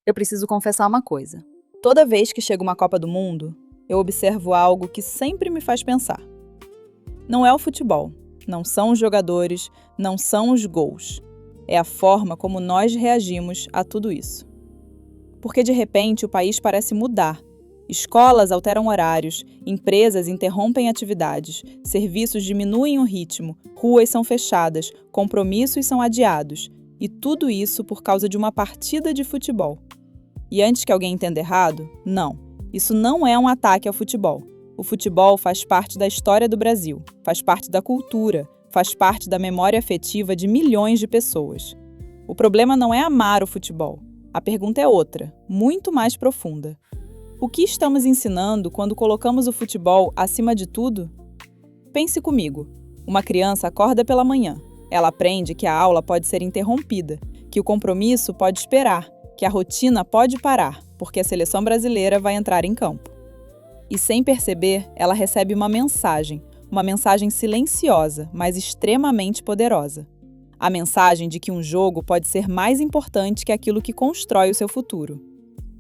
Eu preciso confessar uma coisa. Toda vez que chega uma Copa do Mundo, eu observo algo que sempre me faz pensar. Não é o futebol, não são os jogadores, não são os gols. É a forma como nós reagimos a tudo isso. Porque de repente o país parece mudar. Escolas alteram horários, empresas interrompem atividades, serviços diminuem o ritmo, ruas são fechadas, compromissos são adiados. E tudo isso por causa de uma partida de futebol. E antes que alguém entenda errado, não. Isso não é um ataque ao futebol. O futebol faz parte da história do Brasil, faz parte da cultura, faz parte da memória afetiva de milhões de pessoas. O problema não é amar o futebol. A pergunta é outra, muito mais profunda. O que estamos ensinando quando colocamos o futebol acima de tudo? Pense comigo. Uma criança acorda pela manhã. Ela aprende que a aula pode ser interrompida, que o compromisso pode esperar, que a rotina pode parar, porque a seleção brasileira vai entrar em campo. E sem perceber, ela recebe uma mensagem silenciosa, mas extremamente poderosa. A mensagem de que um jogo pode ser mais importante que aquilo que constrói o seu futuro.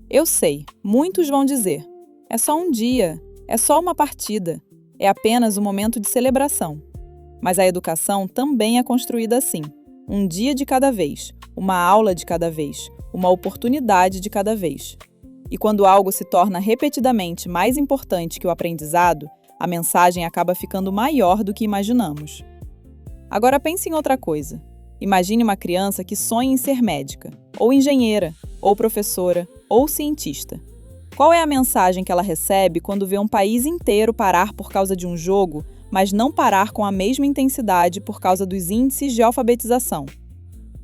Eu sei, muitos vão dizer, é só um dia, é só uma partida, é apenas um momento de celebração. Mas a educação também é construída assim, um dia de cada vez, uma aula de cada vez, uma oportunidade de cada vez. E quando algo se torna repetidamente mais importante que o aprendizado, a mensagem acaba ficando maior do que imaginamos. Agora pense em outra coisa. Imagine uma criança que sonha em ser médica, ou engenheira, ou professora, ou cientista. Qual é a mensagem que ela recebe quando vê um país inteiro parar por causa de um jogo, mas não parar com a mesma intensidade por causa dos índices de alfabetização?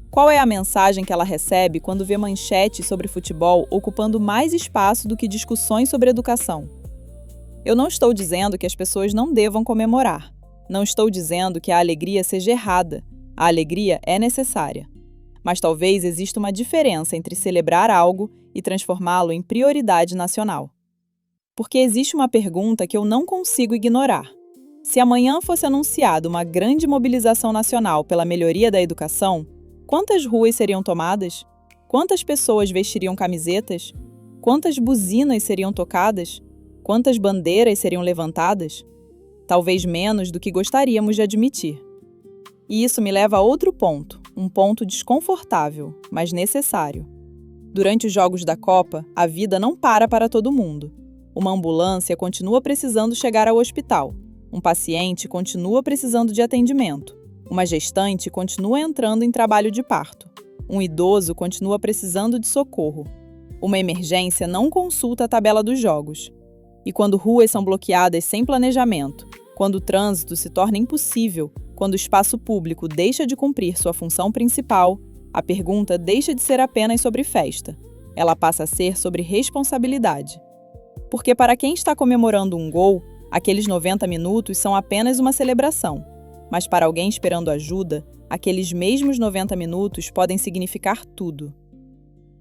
Qual é a mensagem que ela recebe quando vê manchetes sobre futebol ocupando mais espaço do que discussões sobre educação? Eu não estou dizendo que as pessoas não devam comemorar. Não estou dizendo que a alegria seja errada. A alegria é necessária. Mas talvez exista uma diferença entre celebrar algo e transformá-lo em prioridade nacional. Porque existe uma pergunta que eu não consigo ignorar. Se amanhã fosse anunciada uma grande mobilização nacional pela melhoria da educação, quantas ruas seriam tomadas? Quantas pessoas vestiriam camisetas? Quantas buzinas seriam tocadas? Quantas bandeiras seriam levantadas? Talvez menos do que gostaríamos de admitir. E isso me leva a outro ponto, um ponto desconfortável, mas necessário. Durante os Jogos da Copa, a vida não para todo mundo. Uma ambulância continua precisando chegar ao hospital. Um paciente continua precisando de atendimento. Uma gestante continua entrando em trabalho de parto. Um idoso continua precisando de socorro. Uma emergência não consulta a tabela dos jogos. E quando ruas são bloqueadas sem planejamento, quando o trânsito se torna impossível, quando o espaço público deixa de cumprir sua função principal, a pergunta deixa de ser apenas sobre festa. Ela passa a ser sobre responsabilidade. Porque para quem está comemorando um gol, aqueles 90 minutos são apenas uma celebração. Mas para alguém esperando ajuda, aqueles mesmos 90 minutos podem significar tudo.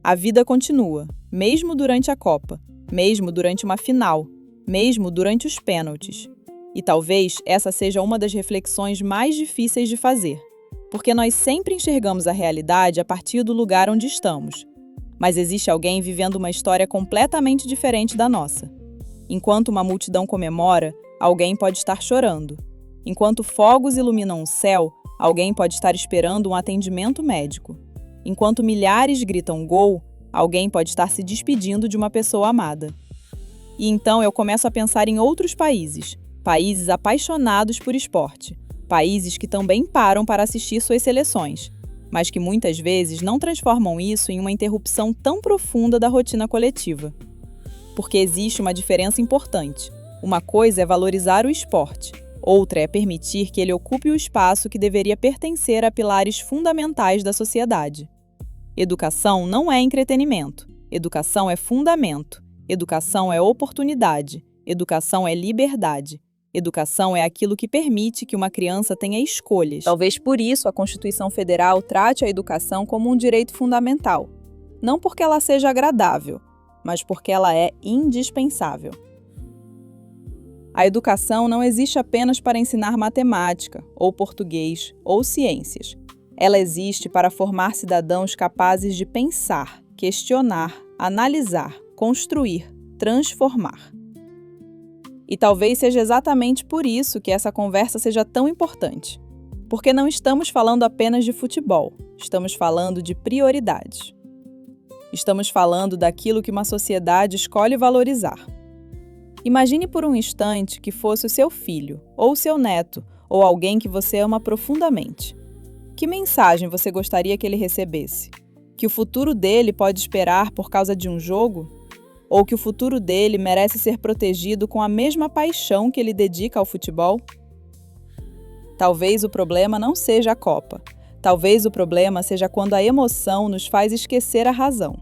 A vida continua, mesmo durante a Copa, mesmo durante uma final, mesmo durante os pênaltis. E talvez essa seja uma das reflexões mais difíceis de fazer, porque nós sempre enxergamos a realidade a partir do lugar onde estamos. Mas existe alguém vivendo uma história completamente diferente da nossa. Enquanto uma multidão comemora, alguém pode estar chorando. Enquanto fogos iluminam o céu, alguém pode estar esperando um atendimento médico. Enquanto milhares gritam gol, alguém pode estar se despedindo de uma pessoa amada. E então eu começo a pensar em outros países apaixonados por esporte, países que também param para assistir suas seleções, mas que muitas vezes não transformam isso em uma interrupção tão profunda da rotina coletiva. Porque existe uma diferença importante. Uma coisa é valorizar o esporte, outra é permitir que ele ocupe o espaço que deveria pertencer a pilares fundamentais da sociedade. Educação não é entretenimento, educação é fundamento, educação é oportunidade, educação é liberdade. Educação é aquilo que permite que uma criança tenha escolhas. Talvez por isso a Constituição Federal trate a educação como um direito fundamental. Não porque ela seja agradável, mas porque ela é indispensável. A educação não existe apenas para ensinar matemática, ou português, ou ciências. Ela existe para formar cidadãos capazes de pensar, questionar, analisar, construir, transformar. E talvez seja exatamente por isso que essa conversa seja tão importante. Porque não estamos falando apenas de futebol, estamos falando de prioridades. Estamos falando daquilo que uma sociedade escolhe valorizar. Imagine por um instante que fosse o seu filho, ou seu neto, ou alguém que você ama profundamente. Que mensagem você gostaria que ele recebesse? Que o futuro dele pode esperar por causa de um jogo? Ou que o futuro dele merece ser protegido com a mesma paixão que ele dedica ao futebol? Talvez o problema não seja a Copa. Talvez o problema seja quando a emoção nos faz esquecer a razão.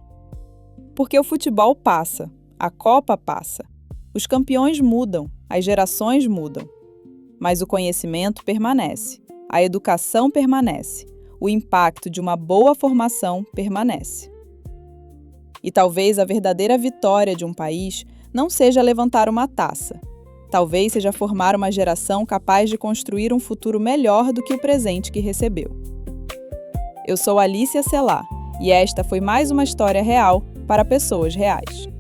Porque o futebol passa, a Copa passa, os campeões mudam, as gerações mudam. Mas o conhecimento permanece, a educação permanece, o impacto de uma boa formação permanece. E talvez a verdadeira vitória de um país não seja levantar uma taça. Talvez seja formar uma geração capaz de construir um futuro melhor do que o presente que recebeu. Eu sou Alicia Celá e esta foi mais uma história real para pessoas reais.